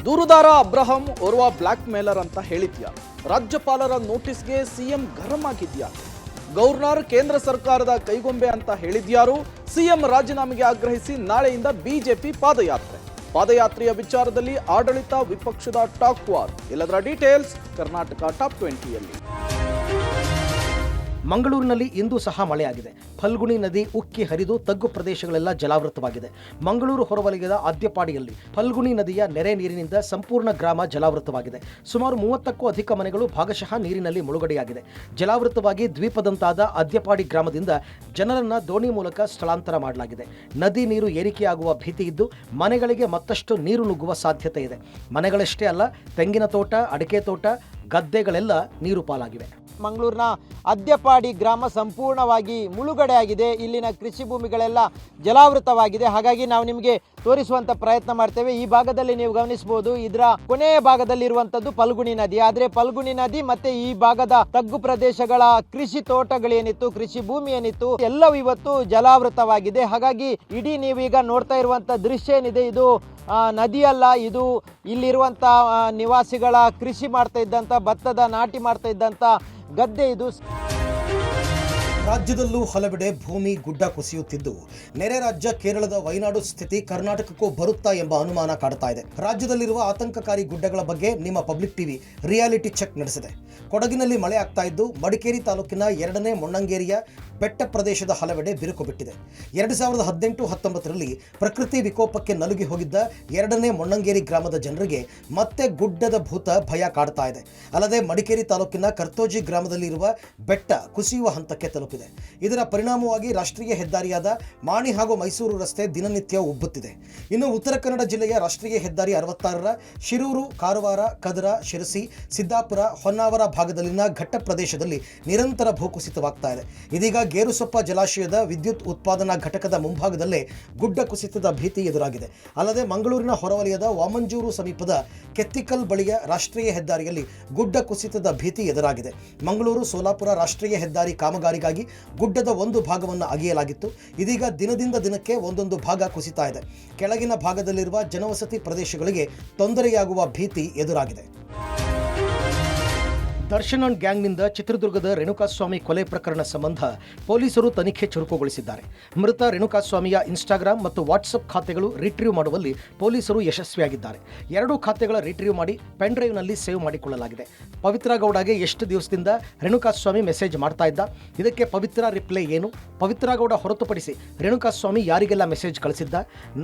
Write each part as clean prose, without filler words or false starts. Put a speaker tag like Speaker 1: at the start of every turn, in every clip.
Speaker 1: ದೂರುದಾರ ಅಬ್ರಹಂ ಓರ್ವ block mailer ಅಂತ ಹೇಳಿದ್ಯಾ? ರಾಜ್ಯಪಾಲರ ನೋಟಿಸ್ಗೆ ಸಿಎಂ ಗರಂ ಆಗಿದ್ಯಾ? ಗವರ್ನರ್ ಕೇಂದ್ರ ಸರ್ಕಾರದ ಕೈಗೊಂಬೆ ಅಂತ ಹೇಳಿದ್ಯಾರು? ಸಿಎಂ ರಾಜೀನಾಮೆಗೆ ಆಗ್ರಹಿಸಿ ನಾಳೆಯಿಂದ ಬಿಜೆಪಿ ಪಾದಯಾತ್ರೆಯ ವಿಚಾರದಲ್ಲಿ ಆಡಳಿತ ವಿಪಕ್ಷದ ಟಾಕ್ ವಾರ್. ಎಲ್ಲದರ ಡೀಟೇಲ್ಸ್ ಕರ್ನಾಟಕ ಟಾಪ್ 20ಯಲ್ಲಿ.
Speaker 2: ಮಂಗಳೂರಿನಲ್ಲಿ ಇಂದು ಸಹ ಮಳೆಯಾಗಿದೆ. ಫಲ್ಗುಣಿ ನದಿ ಉಕ್ಕಿ ಹರಿದು ತಗ್ಗು ಪ್ರದೇಶಗಳೆಲ್ಲ ಜಲಾವೃತವಾಗಿದೆ. ಮಂಗಳೂರು ಹೊರವಲಯದ ಅದ್ಯಪಾಡಿಯಲ್ಲಿ ಫಲ್ಗುಣಿ ನದಿಯ ನೆರೆ ನೀರಿನಿಂದ ಸಂಪೂರ್ಣ ಗ್ರಾಮ ಜಲಾವೃತವಾಗಿದೆ. ಸುಮಾರು 30ಕ್ಕೂ ಅಧಿಕ ಮನೆಗಳು ಭಾಗಶಃ ನೀರಿನಲ್ಲಿ ಮುಳುಗಡೆಯಾಗಿದೆ. ಜಲಾವೃತವಾಗಿ ದ್ವೀಪದಂತಾದ ಅದ್ಯಪಾಡಿ ಗ್ರಾಮದಿಂದ ಜನರನ್ನ ದೋಣಿ ಮೂಲಕ ಸ್ಥಳಾಂತರ ಮಾಡಲಾಗಿದೆ. ನದಿ ನೀರು ಏರಿಕೆಯಾಗುವ ಭೀತಿ ಇದ್ದು ಮನೆಗಳಿಗೆ ಮತ್ತಷ್ಟು ನೀರು ನುಗ್ಗುವ ಸಾಧ್ಯತೆ ಇದೆ. ಮನೆಗಳಷ್ಟೇ ಅಲ್ಲ, ತೆಂಗಿನ ತೋಟ, ಅಡಿಕೆ ತೋಟ, ಗದ್ದೆಗಳೆಲ್ಲ ನೀರು ಪಾಲಾಗಿವೆ.
Speaker 3: ಮಂಗಳೂರಿನ ಅದ್ಯಪಾಡಿ ಗ್ರಾಮ ಸಂಪೂರ್ಣವಾಗಿ ಮುಳುಗಡೆಯಾಗಿದೆ. ಇಲ್ಲಿನ ಕೃಷಿ ಭೂಮಿಗಳೆಲ್ಲ ಜಲಾವೃತವಾಗಿದೆ. ಹಾಗಾಗಿ ನಾವು ನಿಮಗೆ ತೋರಿಸುವಂತ ಪ್ರಯತ್ನ ಮಾಡ್ತೇವೆ. ಈ ಭಾಗದಲ್ಲಿ ನೀವು ಗಮನಿಸಬಹುದು, ಇದರ ಕೊನೆಯ ಭಾಗದಲ್ಲಿ ಇರುವಂತದ್ದು ಫಲ್ಗುಣಿ ನದಿ. ಆದ್ರೆ ಫಲ್ಗುಣಿ ನದಿ ಮತ್ತೆ ಈ ಭಾಗದ ತಗ್ಗು ಪ್ರದೇಶಗಳ ಕೃಷಿ ತೋಟಗಳೇನಿತ್ತು, ಕೃಷಿ ಭೂಮಿ ಏನಿತ್ತು, ಎಲ್ಲವೂ ಇವತ್ತು ಜಲಾವೃತವಾಗಿದೆ. ಹಾಗಾಗಿ ಇಡೀ ನೀವೀಗ ನೋಡ್ತಾ ಇರುವಂತ ದೃಶ್ಯ ಏನಿದೆ, ಇದು ನದಿಯಲ್ಲ, ಇದು ಇಲ್ಲಿರುವಂತ ನಿವಾಸಿಗಳ ಕೃಷಿ ಮಾಡ್ತಾ ಇದ್ದಂತ, ಭತ್ತದ ನಾಟಿ ಮಾಡ್ತಾ ಇದ್ದಂತ ಗದ್ದೆ ಇದು.
Speaker 2: ರಾಜ್ಯದಲ್ಲೂ ಹಲವೆಡೆ ಭೂಮಿ ಗುಡ್ಡ ಕುಸಿಯುತ್ತಿದ್ದು ನೆರೆ ರಾಜ್ಯ ಕೇರಳದ ವಯನಾಡು ಸ್ಥಿತಿ ಕರ್ನಾಟಕಕ್ಕೂ ಬರುತ್ತಾ ಎಂಬ ಅನುಮಾನ ಕಾಡ್ತಾ ಇದೆ. ರಾಜ್ಯದಲ್ಲಿರುವ ಆತಂಕಕಾರಿ ಗುಡ್ಡಗಳ ಬಗ್ಗೆ ನಿಮ್ಮ ಪಬ್ಲಿಕ್ ಟಿವಿ ರಿಯಾಲಿಟಿ ಚೆಕ್ ನಡೆಸಿದೆ. ಕೊಡಗಿನಲ್ಲಿ ಮಳೆ ಆಗ್ತಾ ಇದ್ದು ಮಡಿಕೇರಿ ತಾಲೂಕಿನ 2ನೇ ಮೊಣ್ಣಂಗೇರಿಯ ಬೆಟ್ಟ ಪ್ರದೇಶದ ಹಲವೆಡೆ ಬಿರುಕು ಬಿಟ್ಟಿದೆ. 2018-19ರಲ್ಲಿ ಪ್ರಕೃತಿ ವಿಕೋಪಕ್ಕೆ ನಲುಗಿ ಹೋಗಿದ್ದ 2ನೇ ಮೊಣ್ಣಂಗೇರಿ ಗ್ರಾಮದ ಜನರಿಗೆ ಮತ್ತೆ ಗುಡ್ಡದ ಭೂತ ಭಯ ಕಾಡ್ತಾ ಇದೆ. ಅಲ್ಲದೆ ಮಡಿಕೇರಿ ತಾಲೂಕಿನ ಕರ್ತೋಜಿ ಗ್ರಾಮದಲ್ಲಿ ಇರುವ ಬೆಟ್ಟ ಕುಸಿಯುವ ಹಂತಕ್ಕೆ ತಲುಪಿದೆ. ಇದರ ಪರಿಣಾಮವಾಗಿ ರಾಷ್ಟ್ರೀಯ ಹೆದ್ದಾರಿಯಾದ ಮಾಣಿ ಹಾಗೂ ಮೈಸೂರು ರಸ್ತೆ ದಿನನಿತ್ಯ ಉಬ್ಬುತ್ತಿದೆ. ಇನ್ನು ಉತ್ತರ ಕನ್ನಡ ಜಿಲ್ಲೆಯ ರಾಷ್ಟ್ರೀಯ ಹೆದ್ದಾರಿ 66ರ ಶಿರೂರು, ಕಾರವಾರ, ಕದರ, ಶಿರಸಿ, ಸಿದ್ದಾಪುರ, ಹೊನ್ನಾವರ ಭಾಗದಲ್ಲಿನ ಘಟ್ಟ ಪ್ರದೇಶದಲ್ಲಿ ನಿರಂತರ ಭೂಕುಸಿತವಾಗ್ತಾ ಇದೆ. ಇದೀಗ ಗೇರುಸೊಪ್ಪ ಜಲಾಶಯದ ವಿದ್ಯುತ್ ಉತ್ಪಾದನಾ ಘಟಕದ ಮುಂಭಾಗದಲ್ಲೇ ಗುಡ್ಡ ಕುಸಿತದ ಭೀತಿ ಎದುರಾಗಿದೆ. ಅಲ್ಲದೆ ಮಂಗಳೂರಿನ ಹೊರವಲಯದ ವಾಮಂಜೂರು ಸಮೀಪದ ಕೆತ್ತಿಕಲ್ ಬಳಿಯ ರಾಷ್ಟ್ರೀಯ ಹೆದ್ದಾರಿಯಲ್ಲಿ ಗುಡ್ಡ ಕುಸಿತದ ಭೀತಿ ಎದುರಾಗಿದೆ. ಮಂಗಳೂರು ಸೋಲಾಪುರ ರಾಷ್ಟ್ರೀಯ ಹೆದ್ದಾರಿ ಕಾಮಗಾರಿಗಾಗಿ ಗುಡ್ಡದ ಒಂದು ಭಾಗವನ್ನು ಅಗೆಯಲಾಗಿತ್ತು. ಇದೀಗ ದಿನದಿಂದ ದಿನಕ್ಕೆ ಒಂದೊಂದು ಭಾಗ ಕುಸಿತಾ ಇದೆ. ಕೆಳಗಿನ ಭಾಗದಲ್ಲಿರುವ ಜನವಸತಿ ಪ್ರದೇಶಗಳಿಗೆ ತೊಂದರೆಯಾಗುವ ಭೀತಿ ಎದುರಾಗಿದೆ. ದರ್ಶನ್ ಅಂಡ್ ಗ್ಯಾಂಗ್ನಿಂದ ಚಿತ್ರದುರ್ಗದ ರೇಣುಕಾಸ್ವಾಮಿ ಕೊಲೆ ಪ್ರಕರಣ ಸಂಬಂಧ ಪೊಲೀಸರು ತನಿಖೆ ಚುರುಕುಗೊಳಿಸಿದ್ದಾರೆ. ಮೃತ ರೇಣುಕಾಸ್ವಾಮಿಯ ಇನ್ಸ್ಟಾಗ್ರಾಮ್ ಮತ್ತು ವಾಟ್ಸಪ್ ಖಾತೆಗಳು ರಿಟ್ರೀವ್ ಮಾಡುವಲ್ಲಿ ಪೊಲೀಸರು ಯಶಸ್ವಿಯಾಗಿದ್ದಾರೆ. 2 ಖಾತೆಗಳ ರಿಟ್ರೀವ್ ಮಾಡಿ ಪೆನ್ ಡ್ರೈವ್ನಲ್ಲಿ ಸೇವ್ ಮಾಡಿಕೊಳ್ಳಲಾಗಿದೆ. ಪವಿತ್ರ ಗೌಡಗೆ ಎಷ್ಟು ದಿವಸದಿಂದ ರೇಣುಕಾಸ್ವಾಮಿ ಮೆಸೇಜ್ ಮಾಡ್ತಾ ಇದ್ದ? ಇದಕ್ಕೆ ಪವಿತ್ರ ರಿಪ್ಲೈ ಏನು? ಪವಿತ್ರ ಗೌಡ ಹೊರತುಪಡಿಸಿ ರೇಣುಕಾಸ್ವಾಮಿ ಯಾರಿಗೆಲ್ಲ ಮೆಸೇಜ್ ಕಳಿಸಿದ್ದ?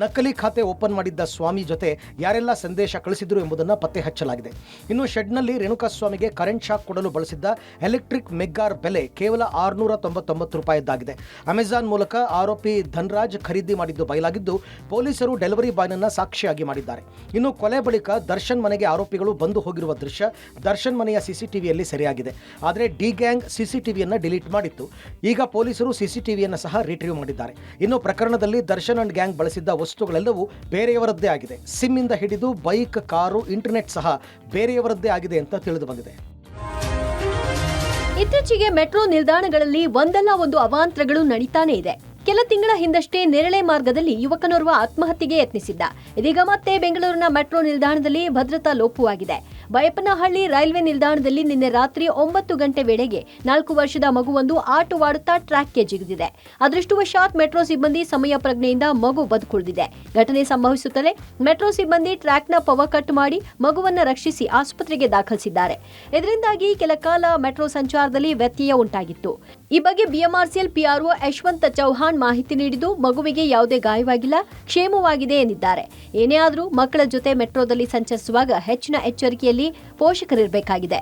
Speaker 2: ನಕಲಿ ಖಾತೆ ಓಪನ್ ಮಾಡಿದ್ದ ಸ್ವಾಮಿ ಜೊತೆ ಯಾರೆಲ್ಲ ಸಂದೇಶ ಕಳಿಸಿದ್ರು ಎಂಬುದನ್ನು ಪತ್ತೆ ಹಚ್ಚಲಾಗಿದೆ. ಇನ್ನು ಶೆಡ್ನಲ್ಲಿ ರೇಣುಕಾಸ್ವಾಮಿಗೆ ಕರೆಂಟ್ ಕೊಡಲು ಬಳಸಿದ್ದ ಎಲೆಕ್ಟ್ರಿಕ್ ಮೆಗ್ಗಾರ್ ಬೆಲೆ ಕೇವಲ 699 ರೂಪಾಯಿದ್ದಾಗಿದೆ. ಅಮೆಜಾನ್ ಮೂಲಕ ಆರೋಪಿ ಧನ್ರಾಜ್ ಖರೀದಿ ಮಾಡಿದ್ದು ಬಯಲಾಗಿದ್ದು ಪೊಲೀಸರು ಡೆಲಿವರಿ ಬಾಯ್ನನ್ನ ಸಾಕ್ಷಿಯಾಗಿ ಮಾಡಿದ್ದಾರೆ. ಇನ್ನು ಕೊಲೆ ಬಳಿಕ ದರ್ಶನ್ ಮನೆಗೆ ಆರೋಪಿಗಳು ಬಂದು ಹೋಗಿರುವ ದೃಶ್ಯ ದರ್ಶನ್ ಮನೆಯ ಸಿಸಿಟಿವಿಯಲ್ಲಿ ಸೆರೆಯಾಗಿದೆ. ಆದರೆ ಡಿ ಗ್ಯಾಂಗ್ ಸಿಸಿಟಿವಿಯನ್ನು ಡಿಲೀಟ್ ಮಾಡಿತ್ತು. ಈಗ ಪೊಲೀಸರು ಸಿಸಿಟಿವಿಯನ್ನು ಸಹ ರಿಟ್ರೀವ್ ಮಾಡಿದ್ದಾರೆ. ಇನ್ನು ಪ್ರಕರಣದಲ್ಲಿ ದರ್ಶನ್ ಅಂಡ್ ಗ್ಯಾಂಗ್ ಬಳಸಿದ್ದ ವಸ್ತುಗಳೆಲ್ಲವೂ ಬೇರೆಯವರದ್ದೇ ಆಗಿದೆ. ಸಿಮ್ ಇಂದ ಹಿಡಿದು ಬೈಕ್, ಕಾರು, ಇಂಟರ್ನೆಟ್ ಸಹ ಬೇರೆಯವರದ್ದೇ ಆಗಿದೆ ಅಂತ ತಿಳಿದು ಬಂದಿದೆ.
Speaker 4: ಇತ್ತೀಚೆಗೆ ಮೆಟ್ರೋ ನಿಲ್ದಾಣಗಳಲ್ಲಿ ಒಂದಲ್ಲ ಒಂದು ಅವಾಂತರಗಳು ನಡೀತಾನೆ ಇದೆ. ಕೆಲ ತಿಂಗಳ ಹಿಂದಷ್ಟೇ ನೇರಳೆ ಮಾರ್ಗದಲ್ಲಿ ಯುವಕನೋರ್ವ ಆತ್ಮಹತ್ಯೆಗೆ ಯತ್ನಿಸಿದ್ದ. ಇದೀಗ ಮತ್ತೆ ಬೆಂಗಳೂರಿನ ಮೆಟ್ರೋ ನಿಲ್ದಾಣದಲ್ಲಿ ಭದ್ರತಾ ಲೋಪವಾಗಿದೆ. ಬೈಯಪ್ಪನಹಳ್ಳಿ ರೈಲ್ವೆ ನಿಲ್ದಾಣದಲ್ಲಿ ನಿನ್ನೆ ರಾತ್ರಿ 9 ಗಂಟೆ ವೇಳೆಗೆ 4 ವರ್ಷದ ಮಗುವೊಂದು ಆಟವಾಡುತ್ತಾ ಟ್ರ್ಯಾಕ್ಗೆ ಜಿಗಿದಿದೆ. ಅದೃಷ್ಟವಶಾತ್ ಮೆಟ್ರೋ ಸಿಬ್ಬಂದಿ ಸಮಯ ಪ್ರಜ್ಞೆಯಿಂದ ಮಗು ಬದುಕುಳಿದಿದೆ. ಘಟನೆ ಸಂಭವಿಸುತ್ತಲೇ ಮೆಟ್ರೋ ಸಿಬ್ಬಂದಿ ಟ್ರ್ಯಾಕ್ನ ಪವರ್ ಕಟ್ ಮಾಡಿ ಮಗುವನ್ನ ರಕ್ಷಿಸಿ ಆಸ್ಪತ್ರೆಗೆ ದಾಖಲಿಸಿದ್ದಾರೆ. ಇದರಿಂದಾಗಿ ಕೆಲ ಕಾಲ ಮೆಟ್ರೋ ಸಂಚಾರದಲ್ಲಿ ವ್ಯತ್ಯಯ ಉಂಟಾಗಿತ್ತು. ಈ ಬಗ್ಗೆ ಬಿಎಂಆರ್ಸಿಎಲ್ ಪಿಆರ್ಒ ಯಶವಂತ ಚೌಹಾಣ್ ಮಾಹಿತಿ ನೀಡಿದ್ದು ಮಗುವಿಗೆ ಯಾವುದೇ ಗಾಯವಾಗಿಲ್ಲ, ಕ್ಷೇಮವಾಗಿದೆ ಎಂದಿದ್ದಾರೆ. ಏನೇ ಆದರೂ ಮಕ್ಕಳ ಜೊತೆ ಮೆಟ್ರೋದಲ್ಲಿ ಸಂಚರಿಸುವಾಗ ಹೆಚ್ಚಿನ ಎಚ್ಚರಿಕೆಯಲ್ಲಿ ಪೋಷಕರಿರಬೇಕಾಗಿದೆ.